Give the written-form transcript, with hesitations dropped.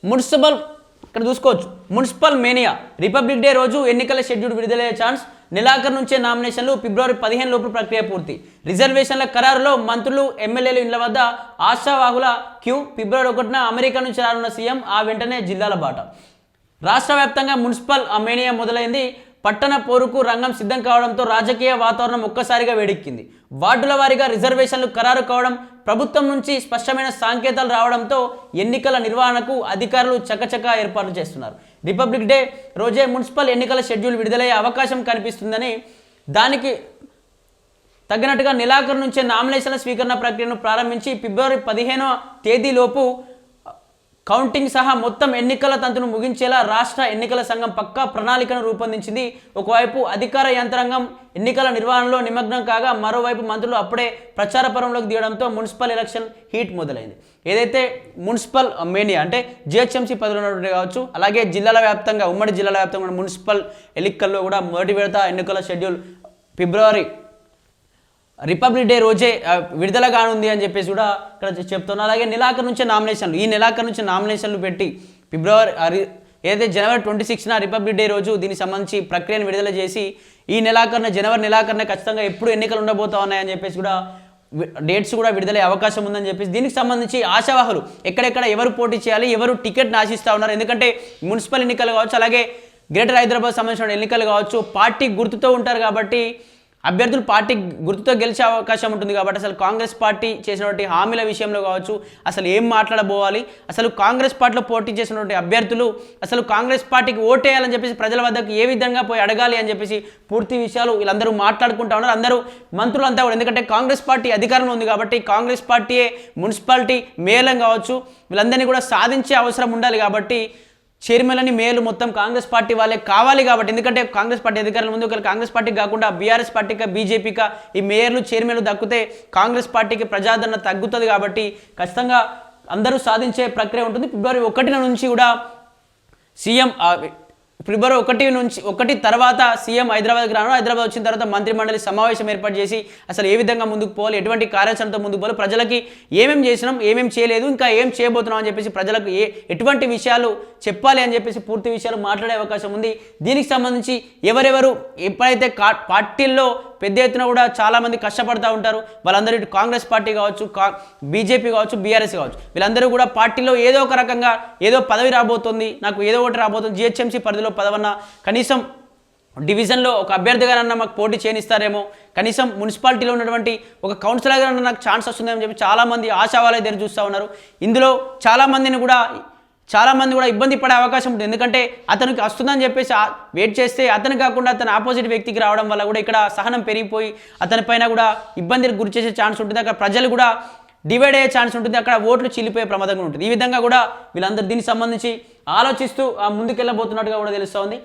municipal ఇక్కడ చూసుకోవచ్చు municipal mania republic day రోజు ఎన్నికల షెడ్యూల్ విడుదలయ్యే ఛాన్స్ నెలాఖరు నుంచే నామినేషన్లు ఫిబ్రవరి 15 లోపు ప్రక్రియ పూర్తి రిజర్వేషన్ల ఖరారులో మంత్రులు ఎమ్మెల్యేలు ఇళ్ల వద్ద ఆశావాహుల క్యూ ఫిబ్రవరి 1న అమెరికా నుంచి రానున్న సీఎం ఆ వెంటనే జిల్లాల బాట రాష్ట్ర వ్యాప్తంగా మున్సిపల్ మేనియా మొదలైంది పట్టణ పోరుకు రంగం సిద్ధం కావడంతో రాజకీయ వాతావరణం ఒక్కసారిగా వేడెక్కింది వార్డుల వారీగా రిజర్వేషన్లు ఖరారు కావడం ప్రభుత్వం నుంచి స్పష్టమైన సంకేతాలు రావడంతో ఎన్నికల నిర్వహణకు అధికారులు చకచకా ఏర్పాట్లు చేస్తున్నారు రిపబ్లిక్ డే రోజే మున్సిపల్ ఎన్నికల షెడ్యూల్ విడుదలయ్యే అవకాశం కనిపిస్తుందని దానికి తగినట్టుగా నెలాఖరు నుంచే నామినేషన్ల స్వీకరణ ప్రక్రియను ప్రారంభించి ఫిబ్రవరి 15వ తేదీలోపు కౌంటింగ్ సహా మొత్తం ఎన్నికల తంతును ముగించేలా రాష్ట్ర ఎన్నికల సంఘం పక్కా ప్రణాళికను రూపొందించింది ఒకవైపు అధికార యంత్రాంగం ఎన్నికల నిర్వహణలో నిమగ్నం కాగా మరోవైపు మంత్రులు అప్పుడే ప్రచార పర్వంలోకి దిగడంతో మున్సిపల్ ఎలక్షన్ హీట్ మొదలైంది ఏదైతే మున్సిపల్ మేనియా అంటే జిహెచ్ఎంసీ పరిధిలో ఉన్నటువంటి కావచ్చు అలాగే జిల్లాల వ్యాప్తంగా ఉమ్మడి జిల్లాల వ్యాప్తంగా మున్సిపల్ ఎన్నికల్లో కూడా మొదటి విడత ఎన్నికల షెడ్యూల్ ఫిబ్రవరి రిపబ్లిక్ డే రోజే విడుదల కానుంది అని చెప్పేసి కూడా ఇక్కడ చెప్తున్నారు అలాగే నెలాఖరు నుంచే నామినేషన్లు ఈ నెలాఖరు నుంచి నామినేషన్లు పెట్టి ఫిబ్రవరి ఏదైతే జనవరి 26న రిపబ్లిక్ డే రోజు దీనికి సంబంధించి ప్రక్రియను విడుదల చేసి ఈ నెలాఖరున జనవరి నెలాఖరున ఖచ్చితంగా ఎప్పుడు ఎన్నికలు ఉండబోతా ఉన్నాయని చెప్పేసి కూడా డేట్స్ కూడా విడుదలయ్యే అవకాశం ఉందని చెప్పేసి దీనికి సంబంధించి ఆశావాహులు ఎక్కడెక్కడ ఎవరు పోటీ చేయాలి ఎవరు టికెట్ని ఆశిస్తూ ఉన్నారు ఎందుకంటే మున్సిపల్ ఎన్నికలు కావచ్చు అలాగే గ్రేటర్ హైదరాబాద్ సంబంధించిన ఎన్నికలు కావచ్చు పార్టీ గుర్తుతో ఉంటారు కాబట్టి అభ్యర్థులు పార్టీ గుర్తుతో గెలిచే అవకాశం ఉంటుంది కాబట్టి అసలు కాంగ్రెస్ పార్టీ చేసినటువంటి హామీల విషయంలో కావచ్చు అసలు ఏం మాట్లాడబోవాలి అసలు కాంగ్రెస్ పార్టీలో పోటీ చేసినటువంటి అభ్యర్థులు అసలు కాంగ్రెస్ పార్టీకి ఓటేయాలని చెప్పేసి ప్రజల వద్దకు ఏ విధంగా పోయి అడగాలి అని చెప్పేసి పూర్తి విషయాలు వీళ్ళందరూ మాట్లాడుకుంటా ఉన్నారు అందరూ మంత్రులంతా కూడా ఎందుకంటే కాంగ్రెస్ పార్టీ అధికారంలో ఉంది కాబట్టి కాంగ్రెస్ పార్టీయే మున్సిపాలిటీ మేయర్లను కావచ్చు వీళ్ళందరినీ కూడా సాధించే అవసరం ఉండాలి కాబట్టి చైర్మన్ మేలు మొత్తం కాంగ్రెస్ పార్టీ వాళ్ళే కావాలి కాబట్టి ఎందుకంటే కాంగ్రెస్ పార్టీ అధికారుల ముందు కాంగ్రెస్ పార్టీకి కాకుండా బీఆర్ఎస్ పార్టీకి బీజేపీకి ఈ మేయర్లు చైర్మన్లు దక్కితే కాంగ్రెస్ పార్టీకి ప్రజాదరణ తగ్గుతుంది కాబట్టి ఖచ్చితంగా అందరూ సాధించే ప్రక్రియ ఉంటుంది ఫిబ్రవరి 1 నుంచి కూడా సీఎం ఫిబ్రవరి 1 తర్వాత సీఎం హైదరాబాద్కి రాను హైదరాబాద్ వచ్చిన తర్వాత మంత్రిమండలి సమావేశం ఏర్పాటు చేసి అసలు ఏ విధంగా ముందుకు పోవాలి ఎటువంటి కార్యాచరణతో ముందుకు పోవాలి ప్రజలకి ఏమేం చేసినాం ఏమేం చేయలేదు ఇంకా ఏం చేయబోతున్నాం అని చెప్పేసి ప్రజలకు ఎటువంటి విషయాలు చెప్పాలి అని చెప్పేసి పూర్తి విషయాలు మాట్లాడే అవకాశం ఉంది దీనికి సంబంధించి ఎవరెవరు ఎప్పుడైతే పార్టీల్లో పెద్ద ఎత్తున కూడా చాలామంది కష్టపడుతూ ఉంటారు వాళ్ళందరూ ఇటు కాంగ్రెస్ పార్టీ కావచ్చు బీజేపీ కావచ్చు బీఆర్ఎస్ కావచ్చు వీళ్ళందరూ కూడా పార్టీలో ఏదో ఒక రకంగా ఏదో పదవి రాబోతుంది నాకు ఏదో ఒకటి రాబోతుంది జిహెచ్ఎంసీ పరిధిలో పదవన్నా కనీసం డివిజన్లో ఒక అభ్యర్థిగానన్నా మాకు పోటీ చేయనిస్తారేమో కనీసం మున్సిపాలిటీలో ఉన్నటువంటి ఒక కౌన్సిలర్గా నాకు ఛాన్స్ వస్తుందని చెప్పి చాలామంది ఆశావాలే ఎదురు చూస్తూ ఉన్నారు ఇందులో చాలామంది కూడా ఇబ్బంది పడే అవకాశం ఉంటుంది ఎందుకంటే అతనికి వస్తుందని చెప్పేసి వెయిట్ చేస్తే అతను కాకుండా అతను ఆపోజిట్ వ్యక్తికి రావడం వల్ల కూడా ఇక్కడ సహనం పెరిగిపోయి అతని పైన కూడా ఇబ్బందికి గురి చేసే ఛాన్స్ ఉంటుంది అక్కడ ప్రజలు కూడా డివైడ్ అయ్యే ఛాన్స్ ఉంటుంది అక్కడ ఓట్లు చీలిపోయే ప్రమాదం ఉంటుంది ఈ విధంగా కూడా వీళ్ళందరూ దీనికి సంబంధించి ఆలోచిస్తూ ముందుకెళ్ళబోతున్నట్టుగా కూడా తెలుస్తూ ఉంది